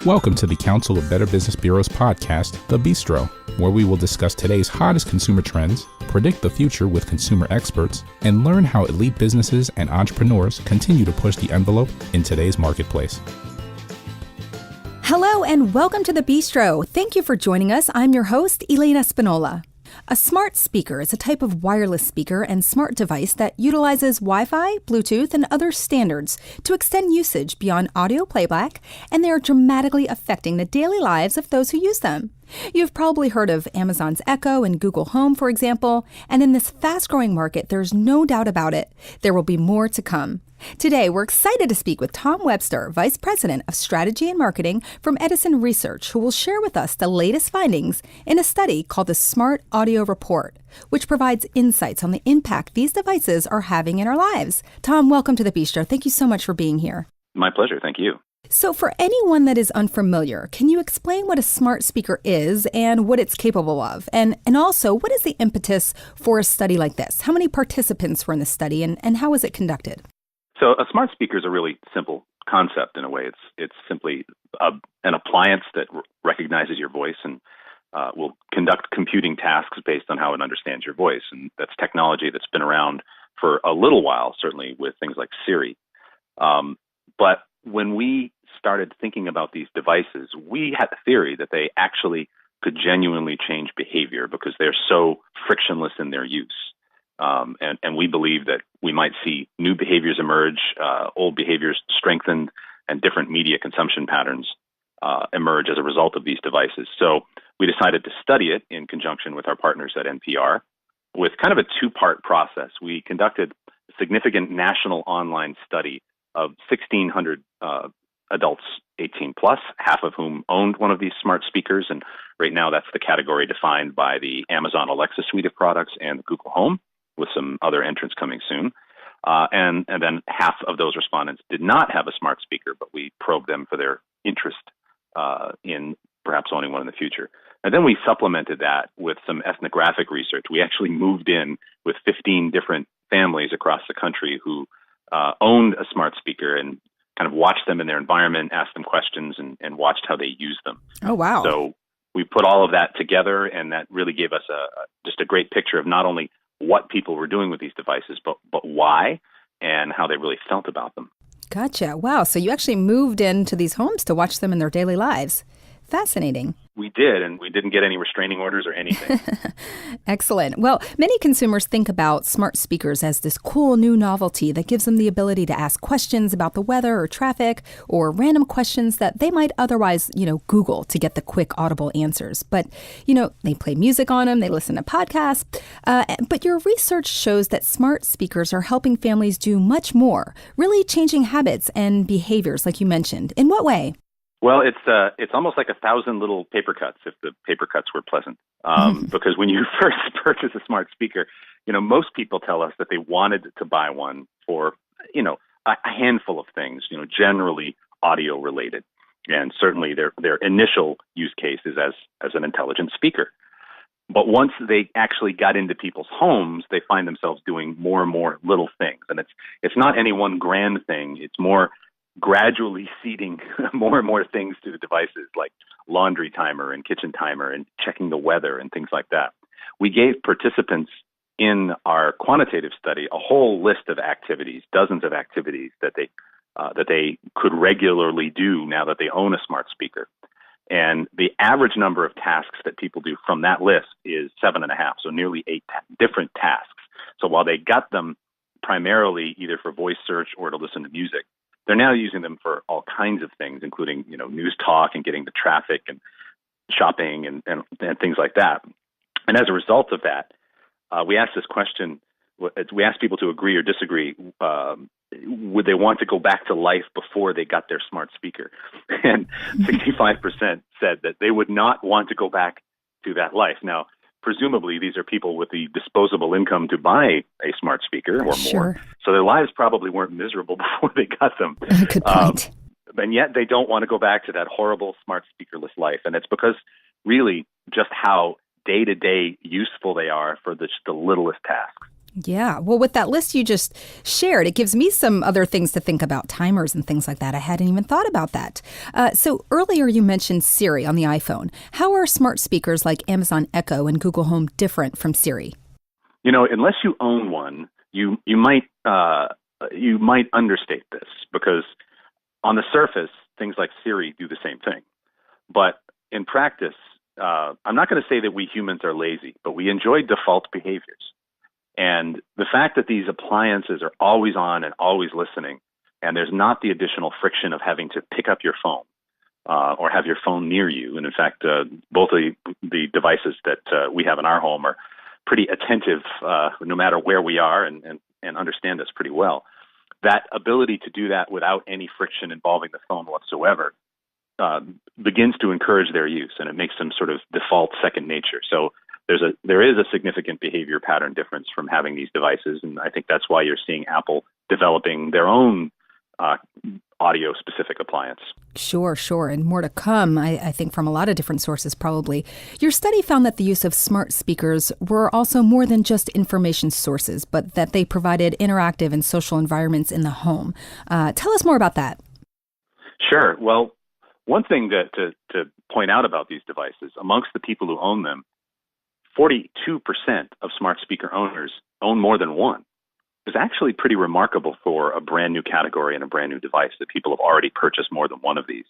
Welcome to the Council of Better Business Bureau's podcast, The Bistro, where we will discuss today's hottest consumer trends, predict the future with consumer experts, and learn how elite businesses and entrepreneurs continue to push the envelope in today's marketplace. Hello and welcome to The Bistro. Thank you for joining us. I'm your host, Elena Spinola. A smart speaker is a type of wireless speaker and smart device that utilizes Wi-Fi, Bluetooth, and other standards to extend usage beyond audio playback, and they are dramatically affecting the daily lives of those who use them. You've probably heard of Amazon's Echo and Google Home, for example, and in this fast-growing market, there's no doubt about it. There will be more to come. Today, we're excited to speak with Tom Webster, Vice President of Strategy and Marketing from Edison Research, who will share with us the latest findings in a study called the Smart Audio Report, which provides insights on the impact these devices are having in our lives. Tom, welcome to the Bistro. Thank you so much for being here. My pleasure. Thank you. So for anyone that is unfamiliar, can you explain what a smart speaker is and what it's capable of? And also, what is the impetus for a study like this? How many participants were in the study and how was it conducted? So a smart speaker is a really simple concept in a way. It's simply an appliance that recognizes your voice and will conduct computing tasks based on how it understands your voice. And that's technology that's been around for a little while, certainly with things like Siri. But when we started thinking about these devices, we had the theory that they actually could genuinely change behavior because they're so frictionless in their use. And we believe that we might see new behaviors emerge, old behaviors strengthened, and different media consumption patterns emerge as a result of these devices. So we decided to study it in conjunction with our partners at NPR with kind of a two-part process. We conducted a significant national online study of 1,600 adults 18 plus, half of whom owned one of these smart speakers. And right now that's the category defined by the Amazon Alexa suite of products and Google Home, with some other entrants coming soon. And then half of those respondents did not have a smart speaker, but we probed them for their interest in perhaps owning one in the future. And then we supplemented that with some ethnographic research. We actually moved in with 15 different families across the country who owned a smart speaker and kind of watched them in their environment, asked them questions, and watched how they used them. Oh, wow. So we put all of that together, and that really gave us just a great picture of not only what people were doing with these devices, but why and how they really felt about them. Gotcha. Wow. So you actually moved into these homes to watch them in their daily lives. Fascinating. We did, and we didn't get any restraining orders or anything. Excellent. Well, many consumers think about smart speakers as this cool new novelty that gives them the ability to ask questions about the weather or traffic or random questions that they might otherwise, Google to get the quick audible answers. But, they play music on them, they listen to podcasts. But your research shows that smart speakers are helping families do much more, really changing habits and behaviors, like you mentioned. In what way? Well, it's almost like 1,000 little paper cuts if the paper cuts were pleasant. Because when you first purchase a smart speaker, most people tell us that they wanted to buy one for, a handful of things, generally audio related. And certainly their initial use case is as an intelligent speaker. But once they actually got into people's homes, they find themselves doing more and more little things. And it's not any one grand thing. It's more gradually seeding more and more things to the devices like laundry timer and kitchen timer and checking the weather and things like that. We gave participants in our quantitative study a whole list of activities, dozens of activities that they could regularly do now that they own a smart speaker. And the average number of tasks that people do from that list is 7.5, so nearly 8 different tasks. So while they got them primarily either for voice search or to listen to music, they're now using them for all kinds of things, including, news talk and getting the traffic and shopping and things like that. And as a result of that, we asked this question. We asked people to agree or disagree. Would they want to go back to life before they got their smart speaker? And 65% said that they would not want to go back to that life. Now, presumably, these are people with the disposable income to buy a smart speaker or more. So their lives probably weren't miserable before they got them. Good point. And yet they don't want to go back to that horrible smart speakerless life. And it's because really just how day-to-day useful they are for the littlest tasks. Yeah. Well, with that list you just shared, it gives me some other things to think about, timers and things like that. I hadn't even thought about that. So earlier you mentioned Siri on the iPhone. How are smart speakers like Amazon Echo and Google Home different from Siri? Unless you own one, you might understate this, because on the surface, things like Siri do the same thing. But in practice, I'm not going to say that we humans are lazy, but we enjoy default behaviors. And the fact that these appliances are always on and always listening, and there's not the additional friction of having to pick up your phone or have your phone near you. And in fact, both of the devices that we have in our home are pretty attentive no matter where we are, and understand us pretty well. That ability to do that without any friction involving the phone whatsoever begins to encourage their use, and it makes them sort of default second nature. So there is a significant behavior pattern difference from having these devices, and I think that's why you're seeing Apple developing their own audio-specific appliance. Sure. And more to come, I think, from a lot of different sources probably. Your study found that the use of smart speakers were also more than just information sources, but that they provided interactive and social environments in the home. Tell us more about that. Sure. Well, one thing to point out about these devices, amongst the people who own them, 42% of smart speaker owners own more than one. It's actually pretty remarkable for a brand new category and a brand new device that people have already purchased more than one of these.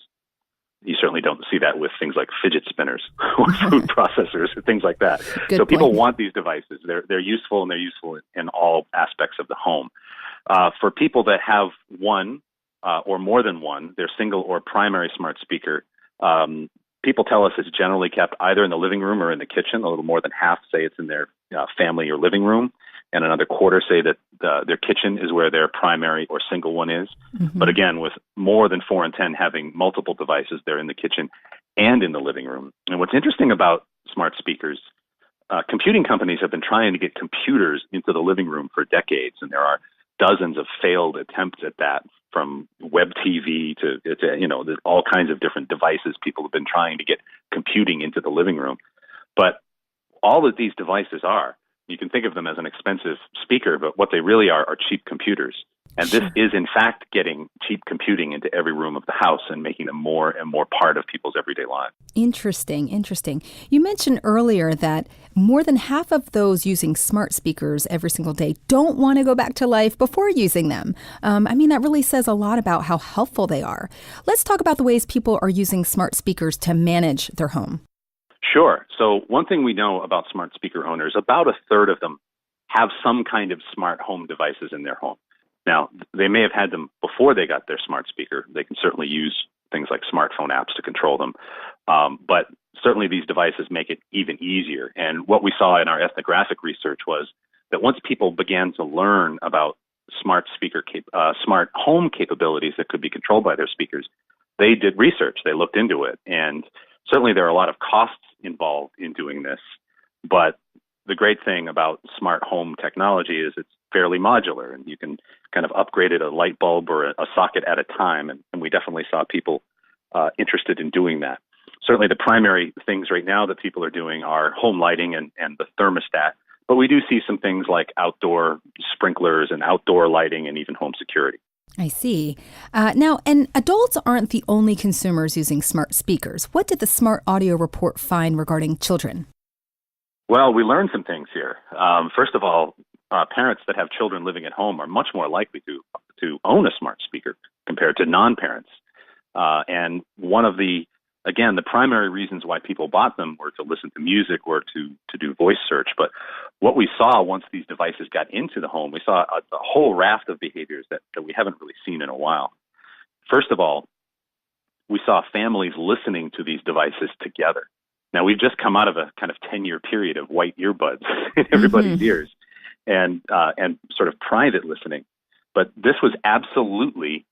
You certainly don't see that with things like fidget spinners or food processors and things like that. So people want these devices. They're useful, and they're useful in all aspects of the home. For people that have one or more than one, their single or primary smart speaker, people tell us it's generally kept either in the living room or in the kitchen. A little more than half say it's in their family or living room, and another quarter say that their kitchen is where their primary or single one is. Mm-hmm. But again, with more than 4 in 10 having multiple devices, they're in the kitchen and in the living room. And what's interesting about smart speakers, computing companies have been trying to get computers into the living room for decades, and there are dozens of failed attempts at that, from web TV to all kinds of different devices. People have been trying to get computing into the living room. But all that these devices are, you can think of them as an expensive speaker, but what they really are cheap computers. And this is, in fact, getting cheap computing into every room of the house and making them more and more part of people's everyday lives. Interesting. You mentioned earlier that more than half of those using smart speakers every single day don't want to go back to life before using them. That really says a lot about how helpful they are. Let's talk about the ways people are using smart speakers to manage their home. Sure. So one thing we know about smart speaker owners, about a third of them have some kind of smart home devices in their home. Now, they may have had them before they got their smart speaker. They can certainly use things like smartphone apps to control them. But certainly these devices make it even easier. And what we saw in our ethnographic research was that once people began to learn about smart home capabilities that could be controlled by their speakers, they did research. They looked into it. And certainly there are a lot of costs involved in doing this. But the great thing about smart home technology is it's fairly modular, and you can kind of upgrade it a light bulb or a socket at a time. And we definitely saw people interested in doing that. Certainly the primary things right now that people are doing are home lighting and the thermostat. But we do see some things like outdoor sprinklers and outdoor lighting and even home security. I see. Now, and adults aren't the only consumers using smart speakers. What did the Smart Audio Report find regarding children? Well, we learned some things here. First of all, parents that have children living at home are much more likely to own a smart speaker compared to non-parents. And one of the primary reasons why people bought them were to listen to music or to do voice search. But what we saw once these devices got into the home, we saw a whole raft of behaviors that we haven't really seen in a while. First of all, we saw families listening to these devices together. Now, we've just come out of a kind of 10-year period of white earbuds in everybody's ears and sort of private listening. But this was absolutely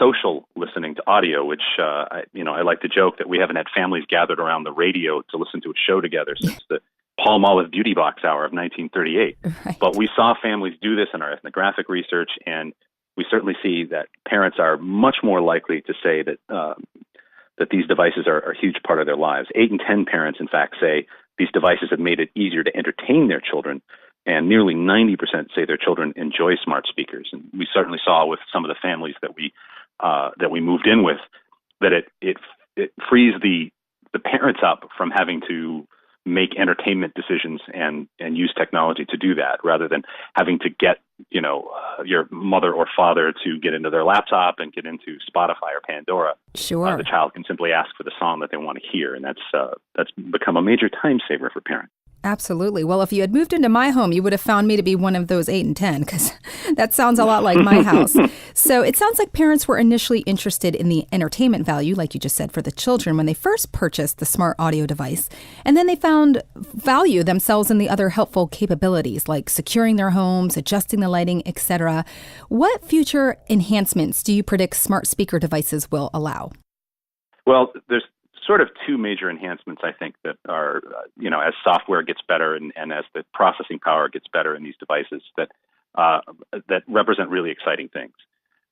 social listening to audio, which, I like to joke that we haven't had families gathered around the radio to listen to a show together since the Palm Olive Beauty Box Hour of 1938. Right. But we saw families do this in our ethnographic research, and we certainly see that parents are much more likely to say that these devices are a huge part of their lives. 8 in 10 parents, in fact, say these devices have made it easier to entertain their children and nearly 90% say their children enjoy smart speakers. And we certainly saw with some of the families that we moved in with that it frees the parents up from having to make entertainment decisions and use technology to do that, rather than having to get your mother or father to get into their laptop and get into Spotify or Pandora. Sure. The child can simply ask for the song that they want to hear, and that's become a major time saver for parents. Absolutely. Well, if you had moved into my home, you would have found me to be one of those 8 and 10, because that sounds a lot like my house. So it sounds like parents were initially interested in the entertainment value, like you just said, for the children when they first purchased the smart audio device. And then they found value themselves in the other helpful capabilities, like securing their homes, adjusting the lighting, etc. What future enhancements do you predict smart speaker devices will allow? Well, there's sort of 2 major enhancements, I think, that are, as software gets better and as the processing power gets better in these devices, that represent really exciting things.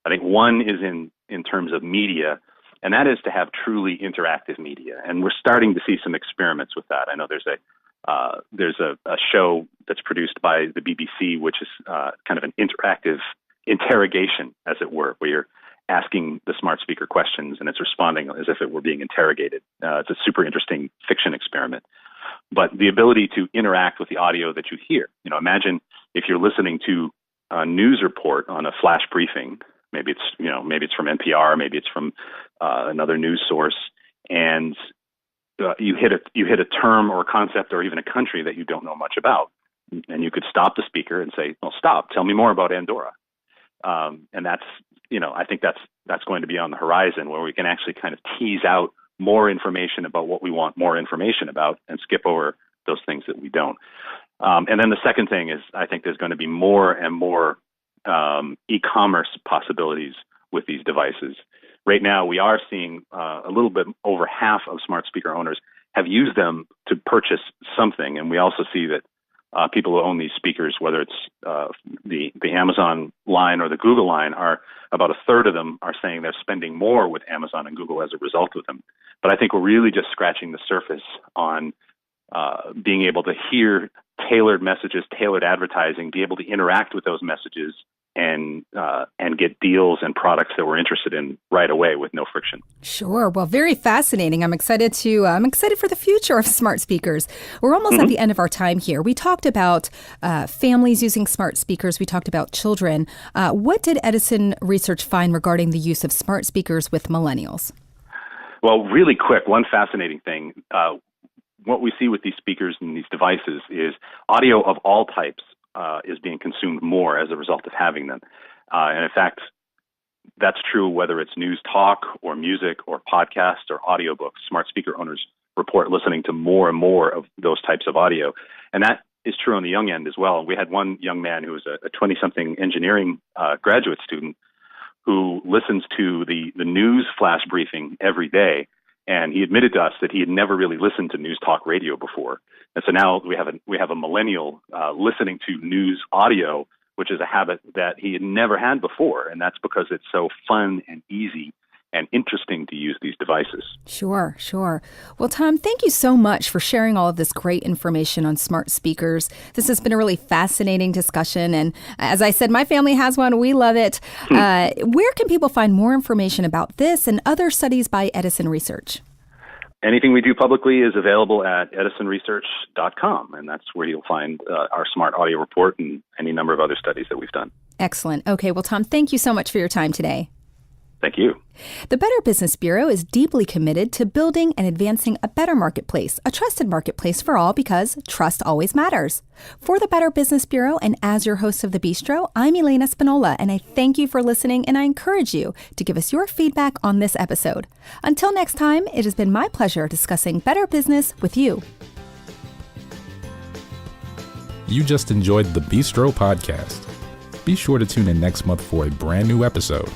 I think one is in terms of media, and that is to have truly interactive media. And we're starting to see some experiments with that. I know there's a show that's produced by the BBC, which is kind of an interactive interrogation, as it were, where you're asking the smart speaker questions and it's responding as if it were being interrogated. It's a super interesting fiction experiment. But the ability to interact with the audio that you hear, imagine if you're listening to a news report on a flash briefing, maybe it's from NPR, maybe it's from another news source, and you hit a term or a concept or even a country that you don't know much about, and you could stop the speaker and say, "Well, stop, tell me more about Andorra." And that's, I think that's going to be on the horizon, where we can actually kind of tease out more information about what we want more information about and skip over those things that we don't. And then the second thing is, I think there's going to be more and more e-commerce possibilities with these devices. Right now, we are seeing a little bit over half of smart speaker owners have used them to purchase something. And we also see that people who own these speakers, whether it's the Amazon line or the Google line, are about a third of them are saying they're spending more with Amazon and Google as a result of them. But I think we're really just scratching the surface on being able to hear tailored messages, tailored advertising, be able to interact with those messages and get deals and products that we're interested in right away with no friction. Sure. Well, very fascinating. I'm excited for the future of smart speakers. We're almost at the end of our time here. We talked about families using smart speakers. We talked about children. What did Edison Research find regarding the use of smart speakers with millennials? Well, really quick, one fascinating thing. What we see with these speakers and these devices is audio of all types is being consumed more as a result of having them. And in fact, that's true whether it's news talk or music or podcasts or audiobooks. Smart speaker owners report listening to more and more of those types of audio. And that is true on the young end as well. We had one young man who was a 20-something engineering graduate student who listens to the news flash briefing every day. And he admitted to us that he had never really listened to news talk radio before. And so now we have a millennial listening to news audio, which is a habit that he had never had before. And that's because it's so fun and easy and interesting to use these devices. Sure. Well, Tom, thank you so much for sharing all of this great information on smart speakers. This has been a really fascinating discussion. And as I said, my family has one. We love it. Where can people find more information about this and other studies by Edison Research? Anything we do publicly is available at edisonresearch.com, and that's where you'll find our smart audio report and any number of other studies that we've done. Excellent. Okay, well, Tom, thank you so much for your time today. Thank you. The Better Business Bureau is deeply committed to building and advancing a better marketplace, a trusted marketplace for all, because trust always matters. For the Better Business Bureau and as your host of The Bistro, I'm Elaine Espinola, and I thank you for listening, and I encourage you to give us your feedback on this episode. Until next time, it has been my pleasure discussing better business with you. You just enjoyed the Bistro podcast. Be sure to tune in next month for a brand new episode.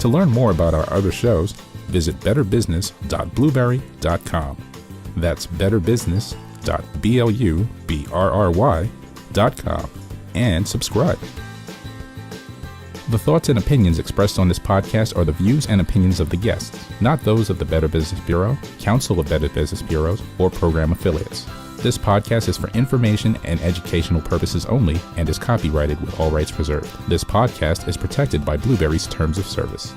To learn more about our other shows, visit betterbusiness.blueberry.com. That's betterbusiness.blueberry.com and subscribe. The thoughts and opinions expressed on this podcast are the views and opinions of the guests, not those of the Better Business Bureau, Council of Better Business Bureaus, or program affiliates. This podcast is for information and educational purposes only and is copyrighted with all rights reserved. This podcast is protected by Blueberry's Terms of Service.